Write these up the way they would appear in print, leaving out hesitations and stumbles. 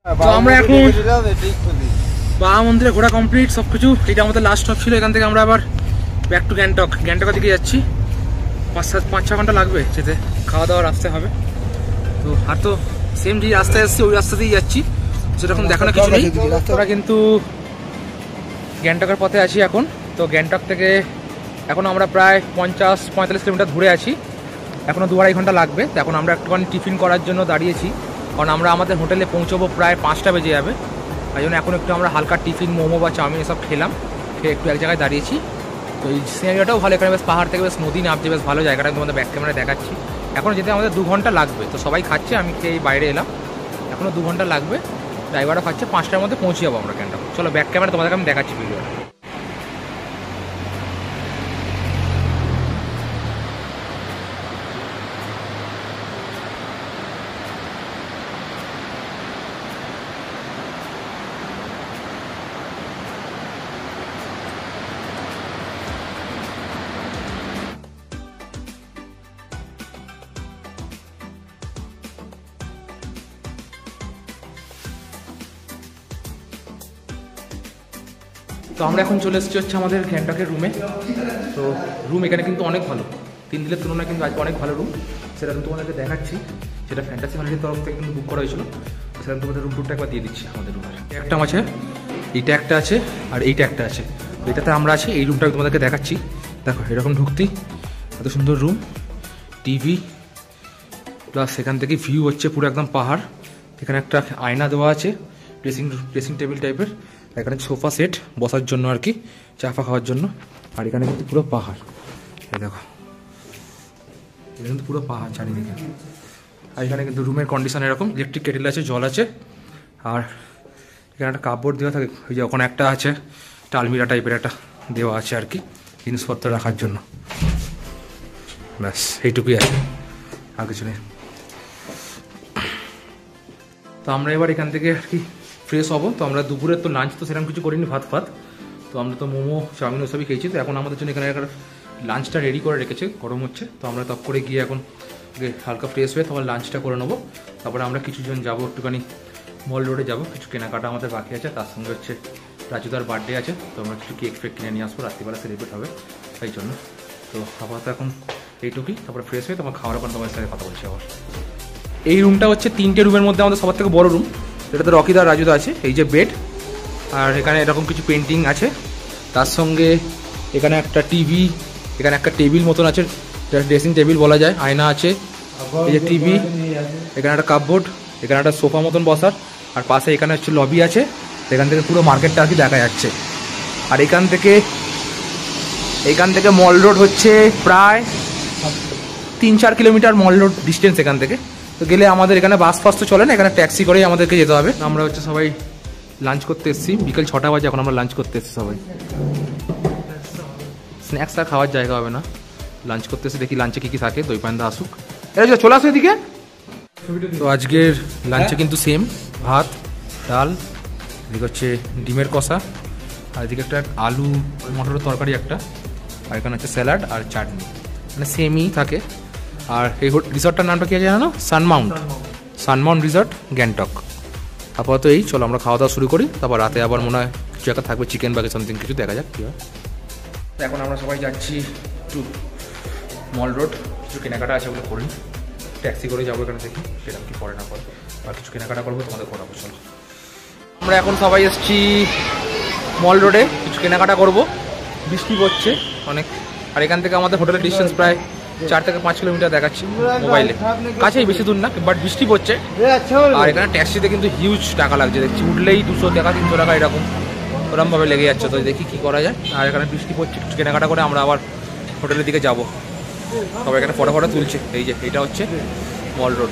তো আমরা এখন বাবা মন্দিরে ঘোরা কমপ্লিট সবকিছু। এটা আমাদের লাস্ট স্টপ ছিল। এখান থেকে আমরা আবার ব্যাক টু গ্যাংটকের দিকে যাচ্ছি। 5-6 ঘন্টা লাগবে যেতে, খাওয়া দাওয়ার আসতে হবে। তো আর তো সেম যে রাস্তায় আসছি ওই রাস্তা দিয়েই যাচ্ছি, সেরকম দেখানো কিছু নেই। আমরা কিন্তু গ্যাংটকের পথে আছি এখন। তো গ্যাংটক থেকে এখন আমরা প্রায় 50-45 কিলোমিটার ঘুরে আছি। এখনও 2-2.5 ঘন্টা লাগবে। তো এখন আমরা একটুখানি টিফিন করার জন্য দাঁড়িয়েছি, কারণ আমরা আমাদের হোটেলে পৌঁছবো প্রায় 5টা বেজে যাবে। তাই জন্য এখন একটু আমরা হালকা টিফিন, মোমো বা চাউমিন এসব খেলাম, খেয়ে একটু এক জায়গায় দাঁড়িয়েছি। তো এই সিনারিটাও ভালো, এখানে বেশ পাহাড় থেকে বেশ নদী নামছে, বেশ ভালো জায়গাটা তোমাদের ব্যাক ক্যামেরায় দেখাচ্ছি। এখন যেতে আমাদের 2 ঘন্টা লাগবে। তো সবাই খাচ্ছে, আমি খেয়ে বাইরে এলাম। এখনও 2 ঘন্টা লাগবে। ড্রাইভারও খাচ্ছে, 5টার মধ্যে পৌঁছে যাবো আমরা গ্যাংটক। চলো ব্যাক ক্যামেরা তোমাদেরকে আমি দেখাচ্ছি ভিডিওটা। তো আমরা এখন চলে এসেছি হচ্ছে আমাদের গ্যাংটকের রুমে। তো রুম এখানে কিন্তু অনেক ভালো, 3 দিনের তুলনায় কিন্তু আজকে অনেক ভালো রুম। সেটা আমি তোমাদেরকে দেখাচ্ছি, সেটা ফ্যান্টাসি হলিডের তরফ থেকে কিন্তু বুক করা হয়েছিল। সেটা তোমাদের রুম টুরটা একবার দিয়ে দিচ্ছি। আমাদের রুমের একটা আছে, এইটা একটা আছে, আর এইটা একটা আছে। এটাতে আমরা আছি। এই রুমটা আমি তোমাদেরকে দেখাচ্ছি। দেখো এরকম ঢুকতেই এত সুন্দর রুম, টিভি প্লাস সেখান থেকে ভিউ হচ্ছে পুরো একদম পাহাড়। এখানে একটা আয়না দেওয়া আছে, ড্রেসিং টেবিল টাইপের। এখানে সোফা সেট বসার জন্য আর কি, চা ফা খাওয়ার জন্য। আর এখানে কিন্তু পুরো পাহাড়, দেখো এখানে কিন্তু পুরো পাহাড় চারিদিকে। আর এখানে কিন্তু রুমের কন্ডিশন এরকম, ইলেকট্রিক কেটেল আছে, জল আছে। আর এখানে একটা কাপড় দেওয়া থাকে, ওই যে ওখানে একটা আছে, একটা আলমিরা টাইপের একটা দেওয়া আছে আর কি, জিনিসপত্র রাখার জন্য। ব্যাস এইটুকুই আছে, আর কিছু নেই। তো আমরা এবার এখান থেকে আর কি ফ্রেশ হবো। তো আমরা দুপুরের তো লাঞ্চ তো সেরকম কিছু করিনি, ভাত ফাত। তো আমরা তো মোমো চাউমিন ওসবই খেয়েছি। তো এখন আমাদের জন্য এখানে লাঞ্চটা রেডি করে রেখেছে, গরম হচ্ছে। তো আমরা তপ করে গিয়ে এখন হালকা ফ্রেশ হয়ে তোমার লাঞ্চটা করে নেবো। তারপরে আমরা কিছুজন যাবো একটুখানি মল রোডে যাবো, কিছু কেনাকাটা আমাদের বাকি আছে। তার সঙ্গে হচ্ছে রাজুদার বার্থডে আছে, তো আমরা কিছু কেক ফেক কিনে নিয়ে আসবো, রাত্রিবেলা সেলিব্রেট হবে তাই জন্য। তো আপাতত এখন এইটুকুই, তারপরে ফ্রেশ হয়ে তোমার খাওয়ার পর তোমার সাথে কথা বলছি আবার। এই রুমটা হচ্ছে 3টে রুমের মধ্যে আমাদের সবার থেকে বড় রুম। এটাতে রকিদা রাজুদা আছে। এই যে বেড, আর এখানে এরকম কিছু পেন্টিং আছে। তার সঙ্গে এখানে একটা টিভি, এখানে একটা টেবিল মতন আছে, ড্রেসিং টেবিল বলা যায়, আয়না আছে, এই যে টিভি, এখানে একটা কাপবোর্ড, এখানে একটা সোফা মতন বসার। আর পাশে এখানে হচ্ছে লবি আছে, এখান থেকে পুরো মার্কেটটা আর কি দেখা যাচ্ছে। আর এখান থেকে মল রোড হচ্ছে প্রায় 3-4 কিলোমিটার মল রোড ডিস্টেন্স এখান থেকে। তো গেলে আমাদের এখানে বাস ফাস তো চলে না, এখানে ট্যাক্সি করেই আমাদেরকে যেতে হবে। আমরা হচ্ছে সবাই লাঞ্চ করতে এসেছি, বিকেল 6টা বাজে, এখন আমরা লাঞ্চ করতে এসেছি সবাই। স্ন্যাক্স আর খাওয়ার জায়গা হবে না, লাঞ্চ করতে এসে দেখি লাঞ্চে কী কী থাকে। দই পান্দা আসুক, এটা চলে আসো এদিকে। তো আজকের লাঞ্চে কিন্তু সেম, ভাত ডাল, এদিকে হচ্ছে ডিমের কষা, আর এদিকে একটা আলু মটরের তরকারি একটা, আর এখানে হচ্ছে স্যালাড আর চাটনি, মানে সেমই থাকে। আর এই রিসর্টটার নামটা কি আছে জানো? সানমাউন্ট রিসর্ট গ্যাংটক। আপাতত এই চলো আমরা খাওয়া দাওয়া শুরু করি, তারপর রাতে আবার মনে হয় কিছু একটা থাকবে, চিকেন বা সামথিং কিছু, দেখা যাক কী হয়। এখন আমরা সবাই যাচ্ছি টু মল রোড, কিছু কেনাকাটা আছে ওগুলো করি, ট্যাক্সি করে যাবো এখানে থেকে, সেরকম কি পরে না পরে, আর কিছু কেনাকাটা করবো তোমাদের করাবো। চলো আমরা এখন সবাই এসছি মল রোডে, কিছু কেনাকাটা করবো। বৃষ্টি পড়ছে অনেক, আর এখান থেকে আমাদের হোটেলের ডিস্টেন্স প্রায় 4 থেকে 5 কিলোমিটার দেখাচ্ছি মোবাইলে, কাছেই, বেশি দূর না, বাট বৃষ্টি পড়ছে। আর এখানে ট্যাক্সিতে কিন্তু হিউজ টাকা লাগছে, দেখছি উঠলেই 200 টাকা 300 টাকা এরকম ওরমভাবে লেগে যাচ্ছে। তো দেখি কি করা যায়। আর এখানে বৃষ্টি পড়ছে, একটু কেনাকাটা করে আমরা আবার হোটেলের দিকে যাবো। সবাই এখানে ফটো তুলছে। এই যে এটা হচ্ছে মল রোড।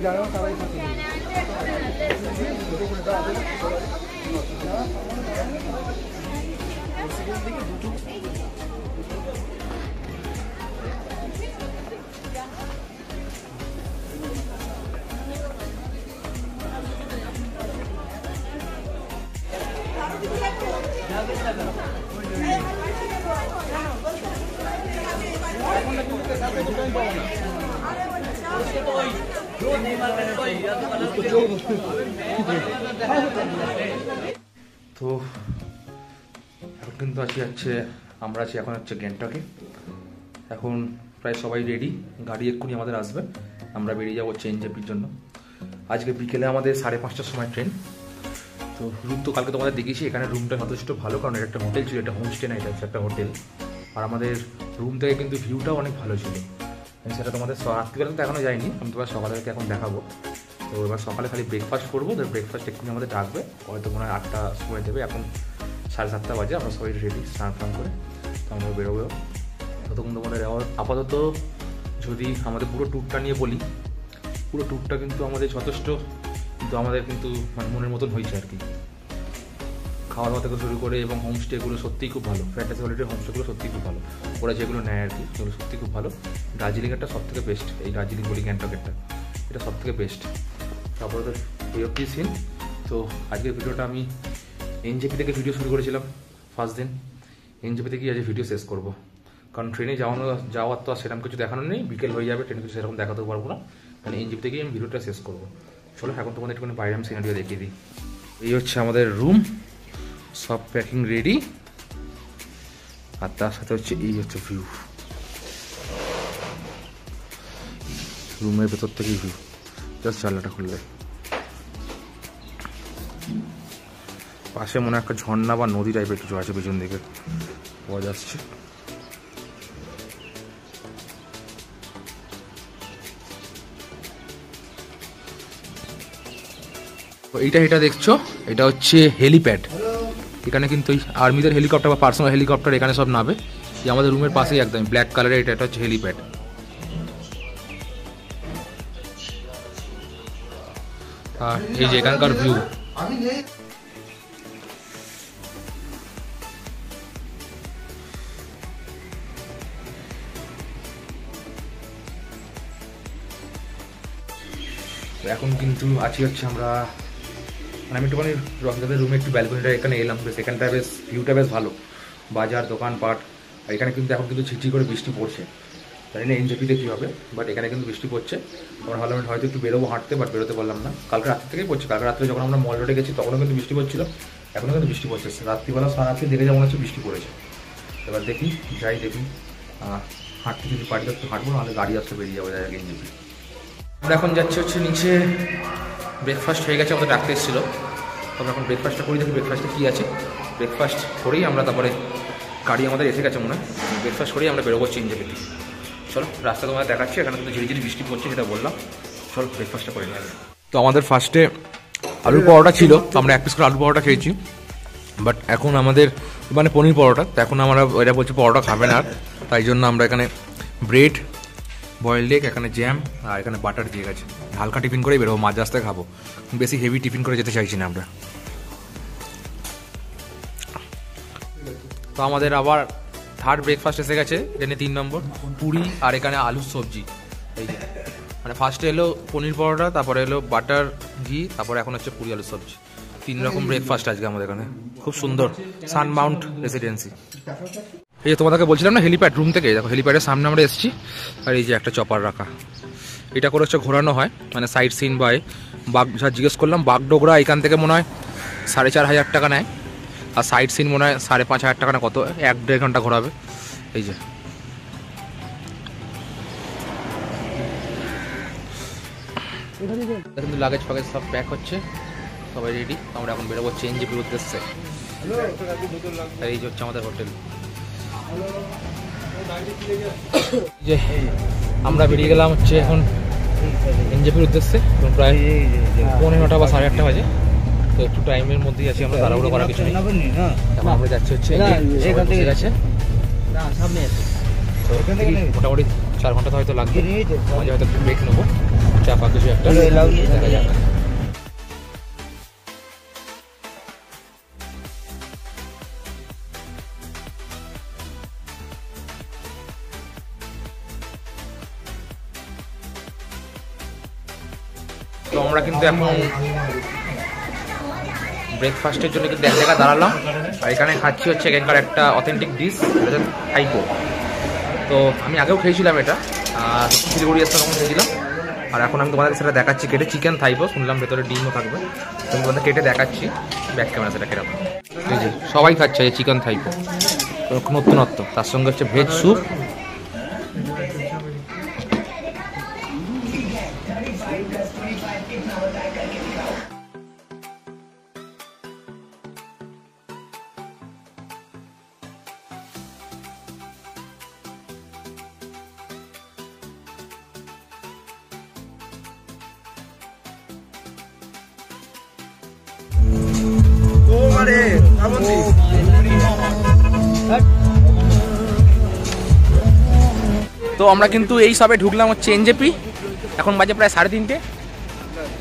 জানো সবাই তো এখন কিন্তু আমরা আছি এখন হচ্ছে গ্যাংটকে। এখন প্রায় সবাই রেডি, গাড়ি এক্ষুনি আমাদের আসবে, আমরা বেরিয়ে যাবো এনজেপির জন্য। আজকে বিকেলে আমাদের 5:30টার সময় ট্রেন। তো রুম তো কালকে তোমাদের দেখিয়েছি, এখানে রুমটা যথেষ্ট ভালো, কারণ এটা একটা হোটেল ছিল, এটা হোমস্টে না, এটা হচ্ছে একটা হোটেল। আর আমাদের রুম থেকে কিন্তু ভিউটাও অনেক ভালো ছিল। সেটা তোমাদের রাত্রিবেলা তো এখনও যাইনি, আমি তোমার সকালে থেকে এখন দেখাবো। তো এবার সকালে খালি ব্রেকফাস্ট করবো, তো ব্রেকফাস্ট এক্ষুনি আমাদের ডাকবে, হয়তো মনে হয় 8টার সময় দেবে। এখন 7:30 বাজে, আমরা সবাই রেডি স্নান টান করে তো আমরা বেরোবো। ততক্ষণ তোমাদের আপাতত যদি আমাদের পুরো ট্যুরটা নিয়ে বলি, পুরো ট্যুরটা কিন্তু আমাদের যথেষ্ট, কিন্তু আমাদের কিন্তু মানে মনের মতন হয়েছে আর কি। খাওয়া দাওয়া থেকে শুরু করে এবং হোমস্টেগুলো সত্যিই খুব ভালো, ফ্যান্টাসি হলিডের হোমস্টেগুলো সত্যিই খুব ভালো, ওরা যেগুলো নেয় আর কি সেগুলো সত্যিই খুব ভালো। দার্জিলিংয়েরটা সব থেকে বেস্ট, এই দার্জিলিং বলি গ্যাংটকেরটা, এটা সব থেকে বেস্ট। তারপরে তো এই অব্দি সিন। তো আজকের ভিডিওটা আমি এনজেপি থেকে ভিডিও শুরু করেছিলাম ফার্স্ট দিন, এনজেপি থেকে আজ ভিডিও শেষ করবো, কারণ ট্রেনে যাওয়ার তো আর সেরকম কিছু দেখানো নেই, বিকেল হয়ে যাবে, ট্রেনে কিছু সেরকম দেখাতেও পারবো না, মানে এনজেপি থেকেই আমি ভিডিওটা শেষ করবো। চলো এখন তোমাদের একটুখানি বাইরে আমি সিনারিও দেখিয়ে দিই। এই হচ্ছে আমাদের রুম, সব প্যাকিং রেডি, আর তার সাথে হচ্ছে এই হচ্ছে ভিউ, রুমের ভেতর থেকেই ভিউ, জাস্ট জানলাটা খুললে পাশে মনে একটা ঝর্ণা বা নদী টাইপের কিছু আছে পেছন দিকে পাওয়া যাচ্ছে। এটা দেখছো, এটা হচ্ছে হেলিপ্যাড। এখানে কিন্তু আর্মিদের হেলিকপ্টার বা পার্সোনাল হেলিকপ্টার এখানে সব নামে। এই আমাদের রুমের পাশেই একদম ব্ল্যাক কালারের এটা হচ্ছে হেলিপ্যাড। আর এই যে এখানকার ভিউ, এখন কিন্তু আছি হচ্ছে আমরা, মানে আমি একটুখানি রকিদাদের রুমে একটু ব্যালকনিটা এখানে এলাম, বেশ এখানটা বেশ ভিউটা বেশ ভালো, বাজার দোকানপাট। আর এখানে কিন্তু এখন কিন্তু ঝিঝি করে বৃষ্টি পড়ছে, জানি না এনজেপিতে কী হবে, বাট এখানে কিন্তু বৃষ্টি পড়ছে। আমরা ভাবলাম হয়তো একটু বেরোবো হাঁটতে, বাট বেরোতে পারলাম না, কালকে রাত্রি থেকেই পড়ছে। কালকে রাত্রে যখন আমরা মল রোডে গেছি তখনও কিন্তু বৃষ্টি পড়ছিল, এখনও কিন্তু বৃষ্টি পড়ছে। রাত্রিবেলা সারারাত্রি দেখে যেমন হচ্ছে বৃষ্টি পড়েছে। এবার দেখি দেখি হাঁটতে যদি পারি একটু হাঁটবো, নাহলে গাড়ি আসতে বেরিয়ে যাবো জায়গায় এনজেপি। আমরা এখন যাচ্ছি হচ্ছে নিচে, ব্রেকফাস্ট হয়ে গেছে, আমাদের ডাকতে এসেছিলো, তবে এখন ব্রেকফাস্টটা করি, দেখি ব্রেকফাস্টে কী আছে। ব্রেকফাস্ট করেই আমরা তারপরে, গাড়ি আমাদের এসে গেছে মনে হয়, ব্রেকফাস্ট করেই আমরা বেরোবো এনজেপিতে। চলো রাস্তা তোমাদের দেখাচ্ছি, এখানে কিন্তু ঝিরিঝিরি বৃষ্টি পড়ছে সেটা বললাম। চলো ব্রেকফাস্টটা করে নিয়ে। তো আমাদের ফার্স্টে আলুর পরোটা ছিল, তো আমরা 1 পিস করে আলুর পরোটা খেয়েছি, বাট এখন আমাদের মানে পনির পরোটা, তো এখন আমরা ওইটা বলছি পরোটা খাবে না, তাই জন্য আমরা এখানে ব্রেড, বয়েলড এগ, এখানে জ্যাম আর এখানে বাটার দিয়ে গেছে। হালকা টিফিন করেই বেরোবো, মাঝ রাস্তায় খাবো, বেশি হেভি টিফিন করে যেতে চাইছি না আমরা। তো আমাদের আবার থার্ড ব্রেকফাস্ট এসে গেছে, এখানে 3 নম্বর পুরি আর এখানে আলুর সবজি। এই যে মানে ফার্স্টে এলো পনির পরোটা, তারপরে এলো বাটার ঘি, তারপরে এখন হচ্ছে পুরি আলুর সবজি। 3 রকম ব্রেকফাস্ট আজকে আমাদের এখানে, খুব সুন্দর। সানমাউন্ট রেসিডেন্সি। এই যে তোমাদেরকে বলছিলাম না হেলিপ্যাড, রুম থেকে দেখো হেলিপ্যাডের সামনে আমরা এসেছি, আর এই যে একটা চপার রাখা, এটা করে হচ্ছে ঘোরানো হয়, মানে সাইড সিন বাই বাঘ। যা জিজ্ঞেস করলাম বাগডোগরা এখান থেকে মনে হয় 4,500 টাকা নেয়, আর সাইড সিন মনে হয় 5,500 টাকা না কত, 1-1.5 ঘন্টা ঘোরাবে। এই যে কিন্তু লাগেজ ফাগেজ সব প্যাক হচ্ছে, সবাই রেডি, আমরা এখন বেরোবো এনজেপির উদ্দেশ্যে। আর এই যে হচ্ছে আমাদের হোটেল। যে আমরা বেরিয়ে গেলাম হচ্ছে এখন এনজেপির উদ্দেশ্যে, প্রায় 9:30 বা 8:30 বাজে, তো একটু টাইমের মধ্যেই আছি আমরা, তাড়াহুড়ো করার কিছু নেই। এখন আমরা যাচ্ছি হচ্ছে গেছে, মোটামুটি 4 ঘন্টা তো হয়তো লাগবে, মাঝে হয়তো একটু ব্রেক নেবো, চা পা কিছু একটা দেখা যাক। তো আমরা কিন্তু এখন ব্রেকফাস্টের জন্য কিন্তু এক জায়গায় দাঁড়ালাম, আর এখানে খাচ্ছি হচ্ছে এখানকার একটা অথেন্টিক ডিশ, এটা হচ্ছে থাইপো। তো আমি আগেও খেয়েছিলাম এটা, শিলিগুড়ি আসতে তখন খেয়েছিলাম। আর এখন আমি তোমাদের সেটা দেখাচ্ছি কেটে, চিকেন থাইবো, শুনলাম ভেতরে ডিমও থাকবে, আমি তোমাদের কেটে দেখাচ্ছি ব্যাক ক্যামেরা সেটা কেরকম। এই যে সবাই খাচ্ছে এই চিকেন থাইবো নত্য, তার সঙ্গে হচ্ছে ভেজ স্যুপ, তো আমরা কিন্তু এই সবে ঢুকলাম হচ্ছে এনজেপি, এখন বাজে প্রায় 3:30।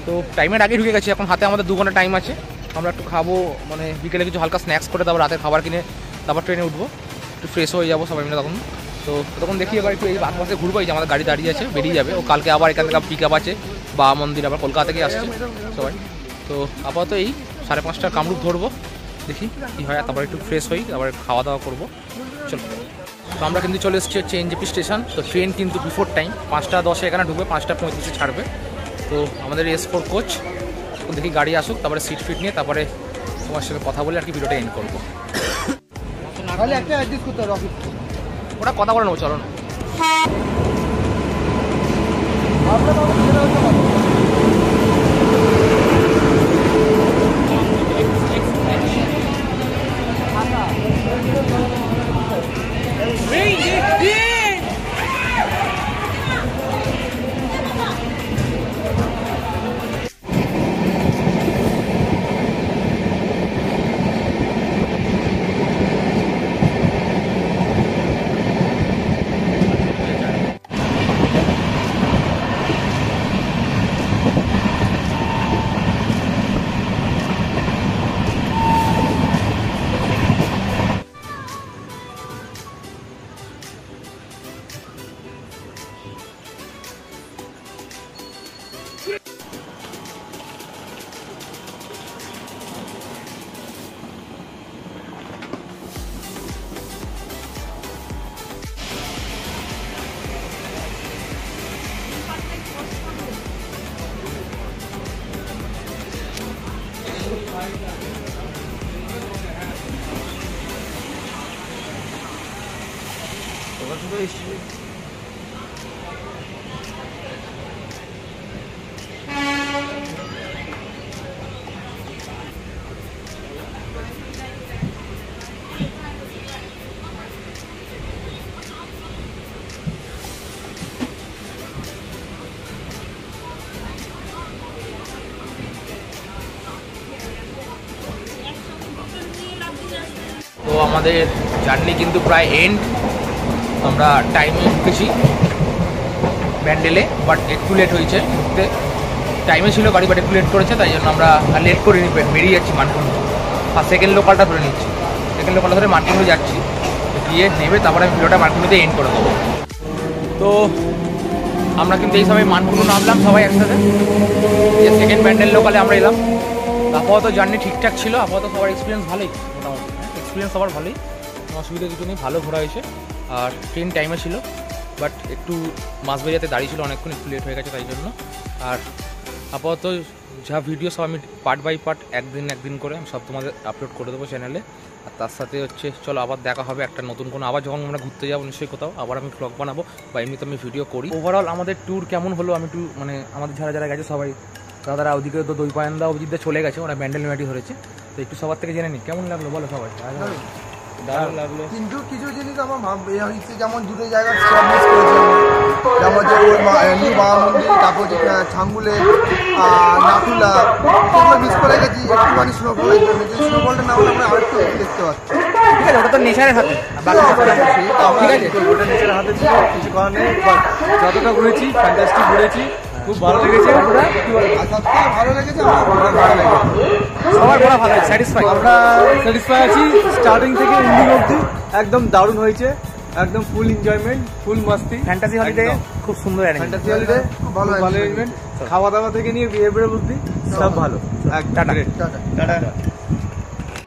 তো টাইমের আগে ঢুকে গেছি, এখন হাতে আমাদের 2 ঘন্টা টাইম আছে। আমরা একটু খাবো, মানে বিকেলে কিছু হালকা স্ন্যাক্স করে তারপর রাতের খাবার কিনে তারপর ট্রেনে উঠবো, একটু ফ্রেশ হয়ে যাবো সবাই মিলে তখন। তো তখন দেখি এবার একটু এই আশপাশে ঘুরবো, এই যে আমাদের গাড়ি দাঁড়িয়ে আছে, বেরিয়ে যাবে। ও কালকে আবার এখান থেকে পিক আপ আছে, বা মন্দির আবার কলকাতা থেকে আসছে সবাই। তো আপাতত এই 5:30টার কামরূপ ধরবো, দেখি কী হয়, তারপর একটু ফ্রেশ হই, আবার খাওয়া দাওয়া করবো। চলো, তো আমরা কিন্তু চলে এসেছি হচ্ছে এনজেপি স্টেশন। তো ট্রেন কিন্তু বিফোর টাইম 5:10 এখানে ঢুকবে, 5:35 ছাড়বে। তো আমাদের S4 কোচ, দেখি গাড়ি আসুক, তারপরে সিট ফিট নিয়ে তারপরে তোমার সাথে কথা বলে আর কি ভিডিওটা এন্ড করবো। ওটা কথা বলে নেবো, চলো না। তো আমাদের জার্নি কিন্তু প্রায় এন্ড। আমরা টাইমে ঢুকেছি ব্যান্ডেলে, বাট একটু লেট হয়েছে ঢুকতে। টাইমে ছিল গাড়ি, বাট একটু লেট করেছে, তাই জন্য আমরা লেট করে বেরিয়ে যাচ্ছি মানকুণ্ড। আর সেকেন্ড লোকালটা ধরে নিচ্ছি, সেকেন্ড লোকালটা ধরে মানকুণ্ড যাচ্ছি, গিয়ে নেবে তারপরে আমি ভিডিওটা মানকুণ্ডতে এন্ড করে দেবো। তো আমরা কিন্তু এই সময় মানকুণ্ড নামলাম সবাই একসাথে, যে সেকেন্ড ব্যান্ডেল লোকালে আমরা এলাম। আপাতত জার্নি ঠিকঠাক ছিল, আপাতত সবার এক্সপিরিয়েন্স ভালোই, মোটামুটি এক্সপিরিয়েন্স সবার ভালোই, অসুবিধা কিছু নেই, ভালো ঘোরা হয়েছে। আর ট্রেন টাইমে ছিল, বাট একটু মাঝবেরিয়াতে দাঁড়িয়ে ছিল অনেকক্ষণ, একটু লেট হয়ে গেছে তাই জন্য। আর আপাতত যা ভিডিও সব আমি পার্ট বাই পার্ট একদিন করে আমি সব তোমাদের আপলোড করে দেবো চ্যানেলে। আর তার সাথে হচ্ছে চলো আবার দেখা হবে একটা নতুন কোনো, আবার যখন আমরা ঘুরতে যাবো নিশ্চয়ই কোথাও আবার আমি ব্লগ বানাবো, বা এমনিতে আমি ভিডিও করি। ওভারঅল আমাদের ট্যুর কেমন হলো আমি একটু, মানে আমাদের যারা গেছে সবাই, দাদারা ওদিকে তো দইপায়ন্দা অভিজিৎদা চলে গেছে, ওরা ব্যান্ডেল মেটি ধরেছে। তো একটু সবার থেকে জেনে নিই কেমন লাগলো বলো সবাই। দারুণ লাগলো, কিন্তু কিছু জিনিস আমার যেমন দুটো জায়গার স্টপ মিস করেছে, যেমন যে ওর নিউ বাবা মন্দির, তারপর যে ছাঙ্গুলে নাথুলা, সেগুলো মিস করে গেছি একটুখানি স্নোফলের জন্য। যে স্নোফলটা না হলে আমরা আরেকটু দেখতে পাচ্ছি। ঠিক আছে, ওটা তো নেচারের হাতে, ঠিক আছে, ওটা নেচারের হাতে ছিল, কিছু করার নেই। যতটা ঘুরেছি ফ্যান্টাস্টিক ঘুরেছি, খুব ভালো লেগেছে। সবথেকে ভালো লেগেছে সবার ঘোরা ভালো, স্যাটিসফাই, আমরা স্যাটিসফাই আছি। স্টার্টিং থেকে এন্ডিং অবধি একদম দারুণ হয়েছে, একদম ফুল এনজয়মেন্ট, ফুল মাস্তি। ফ্যান্টাসি হলিডে খুব সুন্দর, ফ্যান্টাসি হলিডে খুব ভালো এনজয়মেন্ট, খাওয়া দাওয়া থেকে নিয়ে বিহেভিয়ার অবধি সব ভালো। Tata tata.